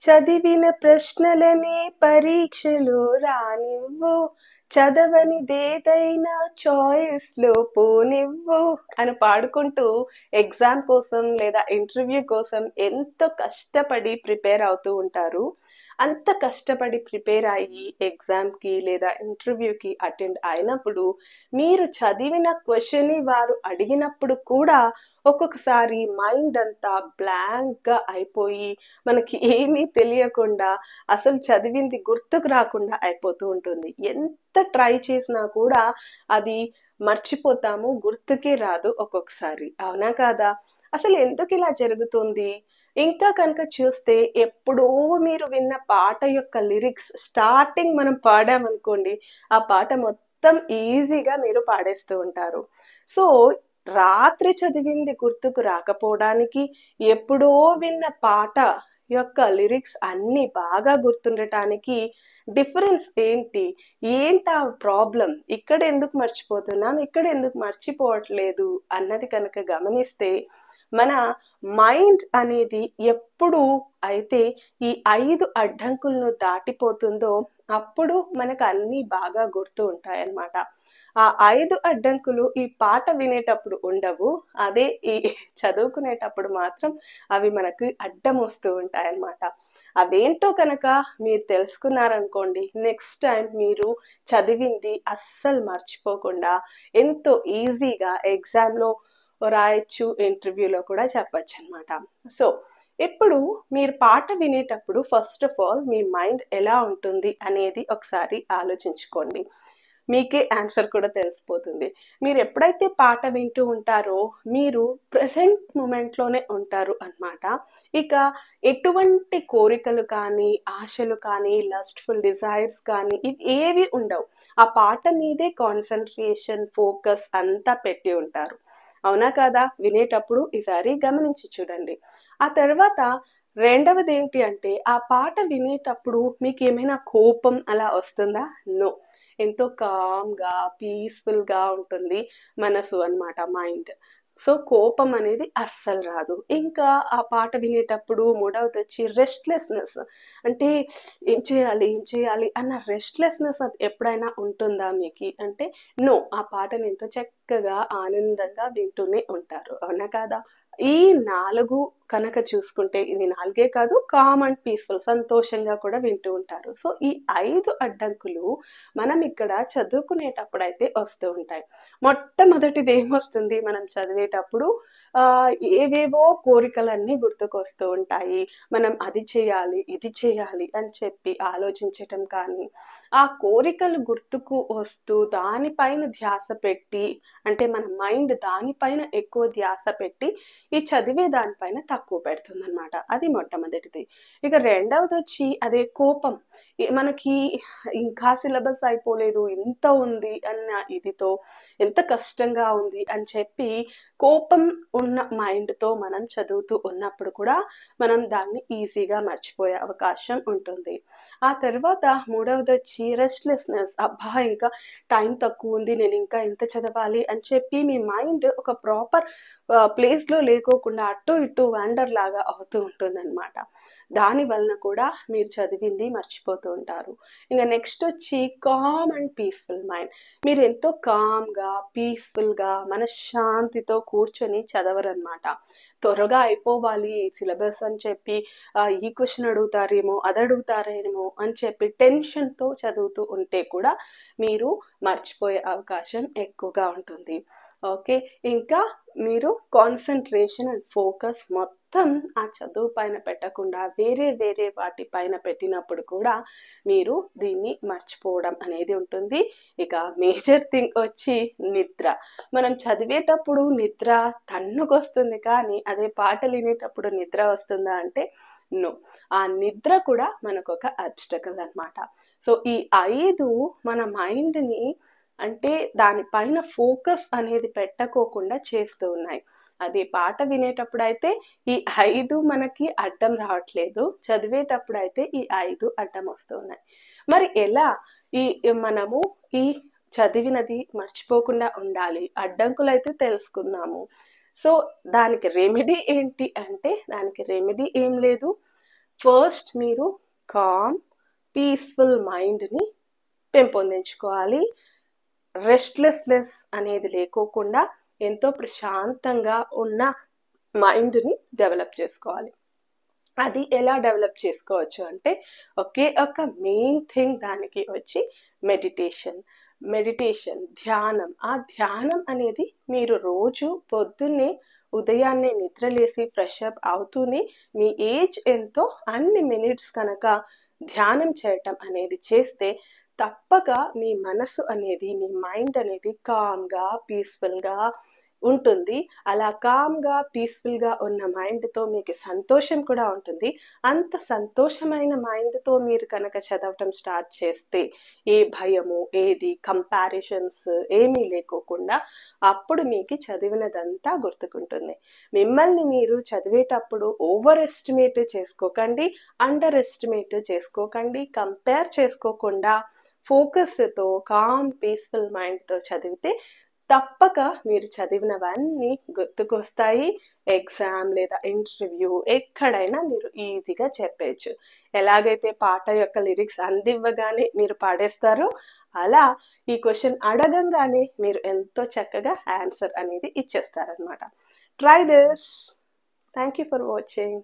చదివిన ప్రశ్నలనే పరీక్షలో రానివ్వు, చదవనిదేదైనా చాయిస్‌లో పోనివ్వు అని పాడుకుంటూ ఎగ్జామ్ కోసం లేదా ఇంటర్వ్యూ కోసం ఎంతో కష్టపడి ప్రిపేర్ అవుతూ ఉంటారు. అంత కష్టపడి ప్రిపేర్ అయ్యి ఎగ్జామ్‌కి లేదా ఇంటర్వ్యూకి అటెండ్ అయినప్పుడు మీరు చదివిన క్వెషన్‌ని వారు అడిగినప్పుడు కూడా ఒక్కొక్కసారి మైండ్ అంతా బ్లాంక్‌గా అయిపోయి మనకి ఏమీ తెలియకుండా అసలు చదివింది గుర్తుకు రాకుండా అయిపోతూ ఉంటుంది. ఎంత ట్రై చేసినా కూడా అది మర్చిపోతాము. గుర్తుకే రాదు ఒక్కొక్కసారి. అవునా కాదా? అసలు ఎందుకిలా జరుగుతుంది? ఇంకా కనుక చూస్తే ఎప్పుడో మీరు విన్న పాట యొక్క లిరిక్స్ స్టార్టింగ్ మనం పాడామనుకోండి, ఆ పాట మొత్తం ఈజీగా మీరు పాడేస్తూ ఉంటారు. సో, రాత్రి చదివింది గుర్తుకు రాకపోవడానికి, ఎప్పుడో విన్న పాట యొక్క లిరిక్స్ అన్నీ బాగా గుర్తుండటానికి డిఫరెన్స్ ఏంటి? ఏంటా ప్రాబ్లమ్? ఇక్కడెందుకు మర్చిపోతున్నాం? ఇక్కడెందుకు మర్చిపోవట్లేదు? అన్నది కనుక గమనిస్తే, మన మైండ్ అనేది ఎప్పుడు అయితే ఈ 5 అడ్డంకులను దాటిపోతుందో, అప్పుడు మనకు అన్నీ బాగా గుర్తు ఉంటాయన్నమాట. ఆ 5 అడ్డంకులు ఈ పాట వినేటప్పుడు ఉండవు. అదే ఈ చదువుకునేటప్పుడు మాత్రం అవి మనకి అడ్డమొస్తూ ఉంటాయన్నమాట. అవేంటో కనుక మీరు తెలుసుకున్నారనుకోండి, నెక్స్ట్ టైమ్ మీరు చదివింది అస్సలు మర్చిపోకుండా ఎంతో ఈజీగా ఎగ్జామ్‌లో రాయొచ్చు, ఇంటర్వ్యూలో కూడా చెప్పొచ్చనమాట. సో, ఇప్పుడు మీరు పాట వినేటప్పుడు first of all me mind ఎలా ఉంటుంది అనేది ఒకసారి ఆలోచించుకోండి. మీకే ఆన్సర్ కూడా తెలిసిపోతుంది. మీరెప్పుడైతే పాట వింటూ ఉంటారో, మీరు ప్రెజెంట్ మొమెంట్‌లోనే ఉంటారు అన్నమాట. ఇక ఎటువంటి కోరికలు కానీ, ఆశలు కానీ, లస్ట్‌ఫుల్ డిజైర్స్ కానీ ఇవి ఏవి ఉండవు. ఆ పాట మీదే కాన్సంట్రేషన్, ఫోకస్ అంతా పెట్టి ఉంటారు. అవునా కాదా? వినేటప్పుడు ఈసారి గమనించి చూడండి. ఆ తర్వాత రెండవదేంటి అంటే, ఆ పాట వినేటప్పుడు మీకేమైనా కోపం అలా వస్తుందా? నో. ఎంతో కామ్‌గా, పీస్‌ఫుల్‌గా ఉంటుంది మనసు అన్నమాట, మైండ్. సో, కోపం అనేది అస్సలు రాదు. ఇంకా ఆ పాట వినేటప్పుడు మూడవదొచ్చి రెస్ట్‌లెస్‌నెస్. అంటే ఏం చేయాలి? ఏం చేయాలి? అన్న రెస్ట్‌లెస్‌నెస్ అది ఎప్పుడైనా ఉంటుందా మీకి? అంటే నో. ఆ పాటని ఎంతో చక్కగా, ఆనందంగా వింటూనే ఉంటారు. అవునా కాదా? ఈ 4 కనుక చూసుకుంటే ఇది 4 కాదు, కామ్ అండ్ పీస్‌ఫుల్ సంతోషంగా కూడా వింటూ ఉంటారు. సో, ఈ 5 అడ్డంకులు మనం ఇక్కడ చదువుకునేటప్పుడైతే వస్తూ ఉంటాయి. మొట్టమొదటిది ఏమొస్తుంది మనం చదివేటప్పుడు ఏవేవో కోరికలన్నీ గుర్తుకొస్తూ ఉంటాయి. మనం అది చేయాలి, ఇది చేయాలి అని చెప్పి ఆలోచించటం కానీ, ఆ కోరికలు గుర్తుకు వస్తూ దానిపైన ధ్యాస పెట్టి, అంటే మన మైండ్ దానిపైన ఎక్కువ ధ్యాస పెట్టి, ఈ చదివే దానిపైన తక్కువ పెడుతుందనమాట. అది మొట్టమొదటిది. ఇక రెండవదొచ్చి అదే కోపం. మనకి ఇంకా సిలబస్ అయిపోలేదు, ఇంత ఉంది అన్న ఇదితో, ఎంత కష్టంగా ఉంది అని చెప్పి కోపం ఉన్న మైండ్‌తో మనం చదువుతూ ఉన్నప్పుడు కూడా మనం దాన్ని ఈజీగా మర్చిపోయే అవకాశం ఉంటుంది. ఆ తర్వాత మూడవదొచ్చి రెస్ట్‌లెస్‌నెస్. అబ్బా! ఇంకా టైం తక్కువుంది, నేనింకా ఎంత చదవాలి అని చెప్పి మీ మైండ్ ఒక ప్రాపర్ ప్లేస్‌లో లేకోకుండా అటు ఇటు వాండర్ లాగా అవుతూ ఉంటుందనమాట. దాని వలన కూడా మీరు చదివింది మర్చిపోతూ ఉంటారు. ఇంక నెక్స్టొచ్చి కామ్ అండ్ పీస్‌ఫుల్ మైండ్. మీరెంతో కామ్‌గా, పీస్‌ఫుల్‌గా, మనశ్శాంతితో కూర్చొని చదవరనమాట. త్వరగా అయిపోవాలి సిలబస్ అని చెప్పి ఈ క్వెషన్ అడుగుతారేమో, అదడుగుతారేమో అని చెప్పి టెన్షన్‌తో చదువుతూ ఉంటే కూడా మీరు మర్చిపోయే అవకాశం ఎక్కువగా ఉంటుంది. ఓకే. ఇంకా మీరు కాన్సంట్రేషన్ అండ్ ఫోకస్ మొత్తం ఆ చదువు పైన పెట్టకుండా వేరే వేరే వాటి పైన పెట్టినప్పుడు కూడా మీరు దీన్ని మర్చిపోవడం అనేది ఉంటుంది. ఇక మేజర్ థింగ్ వచ్చి నిద్ర. మనం చదివేటప్పుడు నిద్ర తన్నుకొస్తుంది కానీ, అదే పాటలు వినేటప్పుడు నిద్ర వస్తుందా అంటే నో. ఆ నిద్ర కూడా మనకొక అబ్స్టకల్ అన్నమాట. సో, ఈ 5 మన మైండ్‌ని అంటే దాని పైన ఫోకస్ అనేది పెట్టకోకుండా చేస్తూ ఉన్నాయి. అదే పాట వినేటప్పుడైతే ఈ 5 మనకి అడ్డం రావట్లేదు. చదివేటప్పుడైతే ఈ 5 అడ్డమొస్తూ ఉన్నాయి. మరి ఎలా ఈ మనము ఈ చదివినది మర్చిపోకుండా ఉండాలి? అడ్డంకులైతే తెలుసుకున్నాము. సో, దానికి రెమెడీ ఏంటి అంటే, దానికి రెమెడీ ఏం లేదు. ఫస్ట్ మీరు కామ్ పీస్ఫుల్ మైండ్ని పెంపొందించుకోవాలి. రెస్ట్లెస్నెస్ అనేది లేకోకుండా ఎంతో ప్రశాంతంగా ఉన్న మైండ్ని డెవలప్ చేసుకోవాలి. అది ఎలా డెవలప్ చేసుకోవచ్చు అంటే ఒకే ఒక మెయిన్ థింగ్ దానికి వచ్చి మెడిటేషన్ ధ్యానం. ఆ ధ్యానం అనేది మీరు రోజు పొద్దున్నే ఉదయాన్నే నిద్రలేసి ఫ్రెష్ అప్ అవుతూనే మీ ఏజ్ ఎంతో అన్ని మినిట్స్ కనుక ధ్యానం చేయటం అనేది చేస్తే తప్పక మీ మనసు అనేది మీ మైండ్ అనేది కామ్గా పీస్ఫుల్గా ఉంటుంది. అలా కామ్గా పీస్ఫుల్గా ఉన్న మైండ్తో మీకు సంతోషం కూడా ఉంటుంది. అంత సంతోషమైన మైండ్తో మీరు కనుక చదవటం స్టార్ట్ చేస్తే ఏ భయము ఏది కంపారిజన్స్ ఏమీ లేకోకుండా అప్పుడు మీకు చదివినదంతా గుర్తుకుంటుంది. మిమ్మల్ని మీరు చదివేటప్పుడు ఓవర్ ఎస్టిమేట్ చేసుకోకండి, అండర్ ఎస్టిమేట్ చేసుకోకండి, కంపేర్ చేసుకోకుండా ఫోకస్తో కామ్ పీస్ఫుల్ మైండ్తో చదివితే తప్పక మీరు చదివినవన్నీ గుర్తుకొస్తాయి. ఎగ్జామ్ లేదా ఇంటర్వ్యూ ఎక్కడైనా మీరు ఈజీగా చెప్పేయచ్చు. ఎలాగైతే పాట యొక్క లిరిక్స్ అందివ్వగానే మీరు పాడేస్తారో అలా ఈ క్వశ్చన్ అడగంగానే మీరు ఎంతో చక్కగా ఆన్సర్ అనేది ఇచ్చేస్తారనమాట. Try this. Thank you for watching.